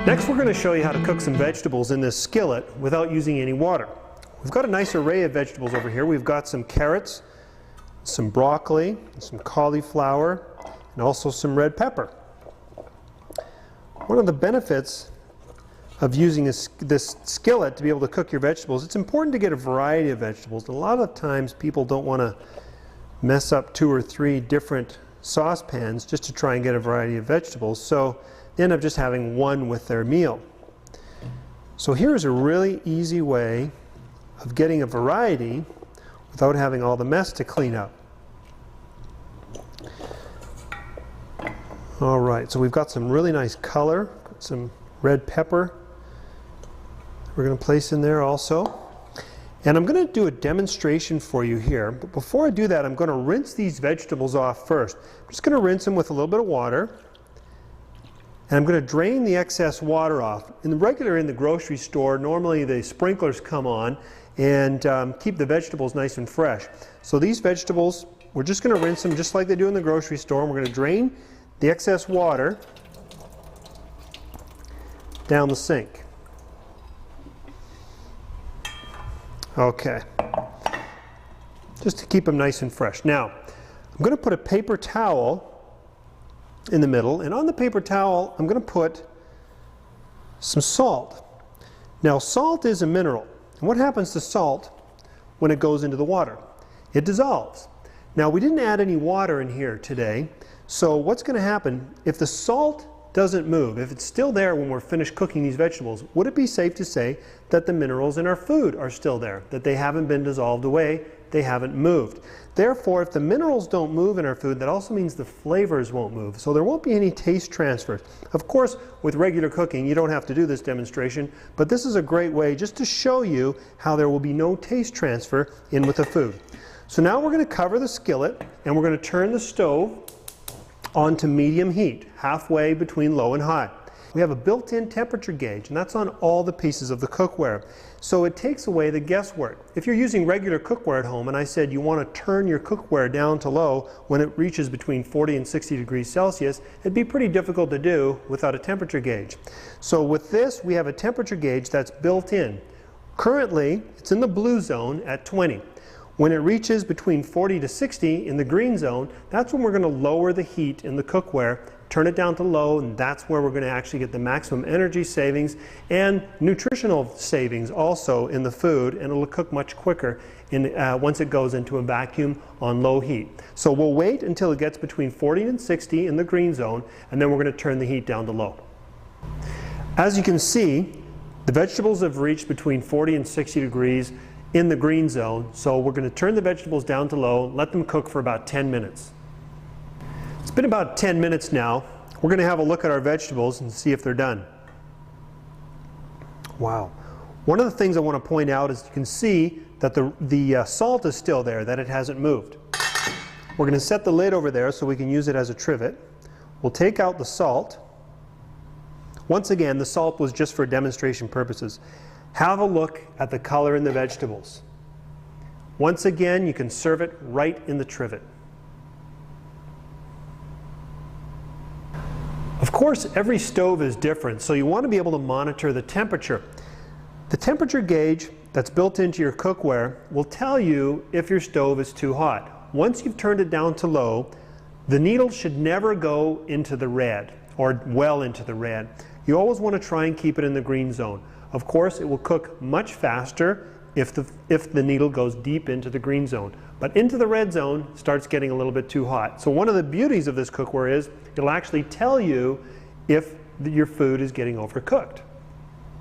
Next, we're going to show you how to cook some vegetables in this skillet without using any water. We've got a nice array of vegetables over here. We've got some carrots, some broccoli, some cauliflower, and also some red pepper. One of the benefits of using this skillet to be able to cook your vegetables, it's important to get a variety of vegetables. A lot of times people don't want to mess up 2 or 3 different saucepans just to try and get a variety of vegetables, so they end up just having one with their meal. So here's a really easy way of getting a variety without having all the mess to clean up. Alright, so we've got some really nice color, some red pepper we're going to place in there also. And I'm going to do a demonstration for you here, but before I do that I'm going to rinse these vegetables off first. I'm just going to rinse them with a little bit of water, and I'm going to drain the excess water off. In the grocery store, normally the sprinklers come on and keep the vegetables nice and fresh. So these vegetables, we're just going to rinse them just like they do in the grocery store, and we're going to drain the excess water down the sink. Okay, just to keep them nice and fresh. Now, I'm going to put a paper towel in the middle, and on the paper towel I'm going to put some salt. Now, salt is a mineral, and what happens to salt when it goes into the water? It dissolves. Now, we didn't add any water in here today, so what's going to happen if the salt doesn't move, if it's still there when we're finished cooking these vegetables? Would it be safe to say that the minerals in our food are still there, that they haven't been dissolved away, they haven't moved? Therefore, if the minerals don't move in our food, that also means the flavors won't move, so there won't be any taste transfer. Of course, with regular cooking you don't have to do this demonstration, but this is a great way just to show you how there will be no taste transfer in with the food. So now we're going to cover the skillet and we're going to turn the stove onto medium heat, halfway between low and high. We have a built-in temperature gauge, and that's on all the pieces of the cookware. So it takes away the guesswork. If you're using regular cookware at home, and I said you want to turn your cookware down to low when it reaches between 40 and 60 degrees Celsius, it'd be pretty difficult to do without a temperature gauge. So with this, we have a temperature gauge that's built in. Currently, it's in the blue zone at 20. When it reaches between 40 to 60 in the green zone, that's when we're going to lower the heat in the cookware, turn it down to low, and that's where we're going to actually get the maximum energy savings and nutritional savings also in the food, and it'll cook much quicker once it goes into a vacuum on low heat. So we'll wait until it gets between 40 and 60 in the green zone, and then we're going to turn the heat down to low. As you can see, the vegetables have reached between 40 and 60 degrees in the green zone, so we're going to turn the vegetables down to low, let them cook for about 10 minutes. It's been about 10 minutes now. We're going to have a look at our vegetables and see if they're done. Wow. One of the things I want to point out is you can see that the salt is still there, that it hasn't moved. We're going to set the lid over there so we can use it as a trivet. We'll take out the salt. Once again, the salt was just for demonstration purposes. Have a look at the color in the vegetables. Once again, you can serve it right in the trivet. Of course, every stove is different, so you want to be able to monitor the temperature. The temperature gauge that's built into your cookware will tell you if your stove is too hot. Once you've turned it down to low, the needle should never go into the red, or well into the red. You always want to try and keep it in the green zone. Of course, it will cook much faster if the needle goes deep into the green zone. But into the red zone starts getting a little bit too hot. So one of the beauties of this cookware is it'll actually tell you if your food is getting overcooked.